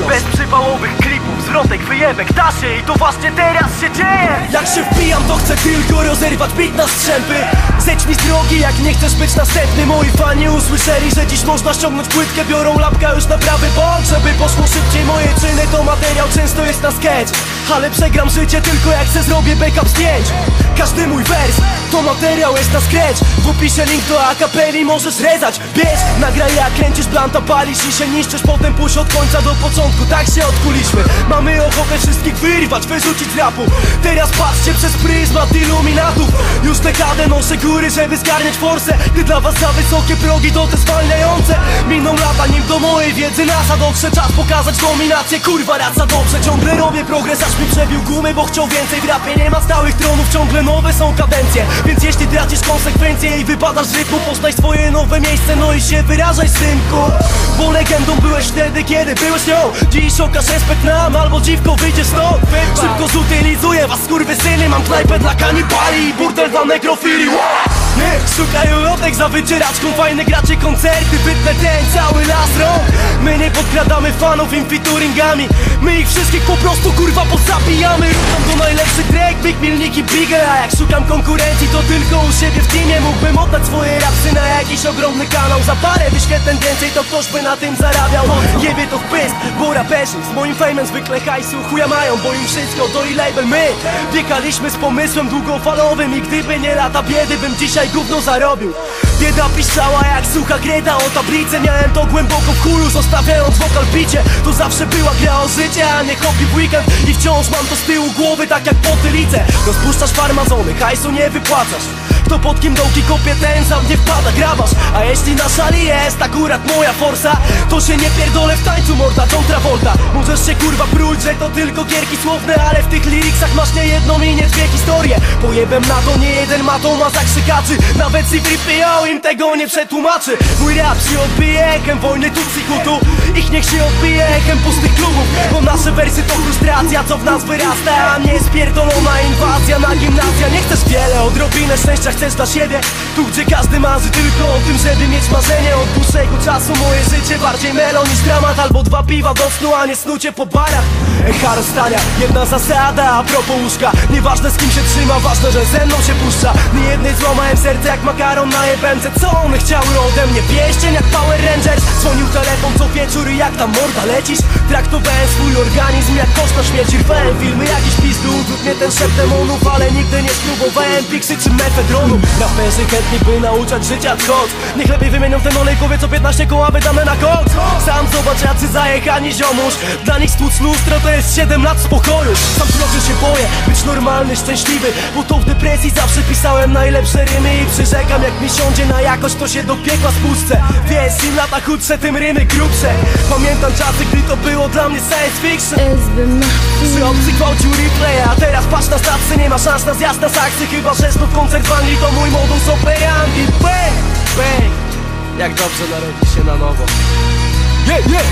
Bez przypałowych klipów, zwrotek, wyjebek, da się i to właśnie teraz się dzieje. Jak się wbijam, to chcę tylko rozerwać bit na strzępy. Zejdź mi z drogi, jak nie chcesz być następny. Moi fani usłyszeli, że dziś można ściągnąć płytkę. Biorą lapka już na prawy bok, żeby poszło szybciej. Moje czyny to materiał, często jest na sketch, ale przegram życie tylko jak se zrobię backup zdjęć. Każdy mój wers to materiał, jest na scratch. W opisie link do akapeli, możesz rezać. Bierz, nagraj jak kręcisz blanta, palisz i się niszczysz. Potem puść od końca do początku, tak się odkuliśmy. Mamy ochotę wszystkich wyrwać, wyrzucić z rapu. Teraz patrzcie przez pryzmat iluminatów. Już dekadę noszę góry, żeby zgarniać forsę. Gdy dla was za wysokie progi to te zwalniające. Miną lata, nim do mojej wiedzy NASA dotrze. Czas pokazać dominację, kurwa raca dobrze. Ciągle robię progres, aż mi przebił gumy, bo chciał więcej. W rapie nie ma stałych tronów, ciągle nowe są kadencje. Więc jeśli tracisz konsekwencje i wypadasz z rytmu, poznaj swoje nowe miejsce, no i się wyrażaj, synku. Bo legendą byłeś wtedy, kiedy byłeś nią. Dziś okaż respekt nam, albo dziwko wyjdziesz stąd. Szybko zutylizuję was, skurwysyny. Mam knajpę dla kanibali i burdel dla nekrofili. Szukają lotek za wycieraczką, fajne gracie koncerty, wytnę ten cały las rąk. My nie podkradamy fanów im featuringami. My ich wszystkich po prostu kurwa pozabijamy. Rucham to najlepszy track, Big Milnik i Bigger. A jak szukam konkurencji, to tylko u siebie w teamie. Mógłbym oddać swoje rapsy na jakiś ogromny kanał. Za parę wyświetleń więcej, to ktoś by na tym zarabiał. Jebie to w pysk, bo raperzy z moim fejmem zwykle hajsu chuja mają, bo im wszystko to i label. My biegaliśmy z pomysłem długofalowym i gdyby nie lata biedy, bym dzisiaj gówno zarobił. Bieda piszczała jak sucha greda o tablicę. Miałem to głęboko w chuju, zostawiając wokal w bicie. To zawsze była gra o życie, a nie hobby w weekend. I wciąż mam to z tyłu głowy, tak jak potylicę. Rozpuszczasz farmazony, hajsu nie wypłacasz. Kto pod kim dołki kopie, ten sam nie wpada, grabasz. A jeśli na szali jest akurat moja forsa, to się nie pierdolę w tańcu, morda John Travolta. Możesz się kurwa pruć, że to tylko gierki słowne, ale w tych liryksach masz nie jedną i nie dwie historie. Pojebem na to nie jeden ma to ma zakrzykaczy. Nawet C-3PO im tego nie przetłumaczy. Mój rap się odbije echem wojny Tutsi Hutu. Ich niech się odbije echem pustych klubów. Bo nasze wersy to frustracja, co w nas wyrasta, a nie spierdolona inwazja na gimnazja. Nie chcesz wiele, odrobinę szczęścia chcesz dla siebie. Tu gdzie każdy marzy tylko o tym, żeby mieć marzenie. Od dłuższego czasu moje życie bardziej melon niż dramat. Albo dwa piwa do snu, a nie snucie po barach. Echa rozstania, jedna zasada a propos łóżka. Nieważne z kim się trzyma, ważne, że ze mną się puszcza. Nie jednej złamałem serce jak makaron na jebemce. Co one chciały ode mnie? Pieścień jak Power Rangers. Dzwonił telefon co wieczór i jak tam morda lecisz? Traktowałem swój organizm jak kosz na śmierci. Rwałem filmy jakiś pizdu, uwiódł mnie ten szep demonów. Ale nigdy nie spróbowałem Pixy czy mefedronu. Raperzy chętni by nauczać życia tchot. Niech lepiej wymienią ten olej, powie co 15 koła wydane na koks. Sam zobacz jacy zajechani ziomuś. Dla nich stłuc lustro to jest 7 lat spokoju. Sam trochę się boję być normalny, szczęśliwy, bo to w depresji zawsze pisałem najlepsze rymy. I przyrzekam jak mi siądzie na jakość, to się do piekła spuszczę. Wiesz, im lata chudsze, tym rymy grubsze. Pamiętam czasy, gdy to było dla mnie science fiction. Czy obcy gwałcił replay, a teraz patrz na stawce, nie ma szans na zjazd na saksy. Chyba że znów koncert w Anglii, to mój modus operandi. Bang, bang, jak dobrze narodzić się na nowo. Yeah, yeah.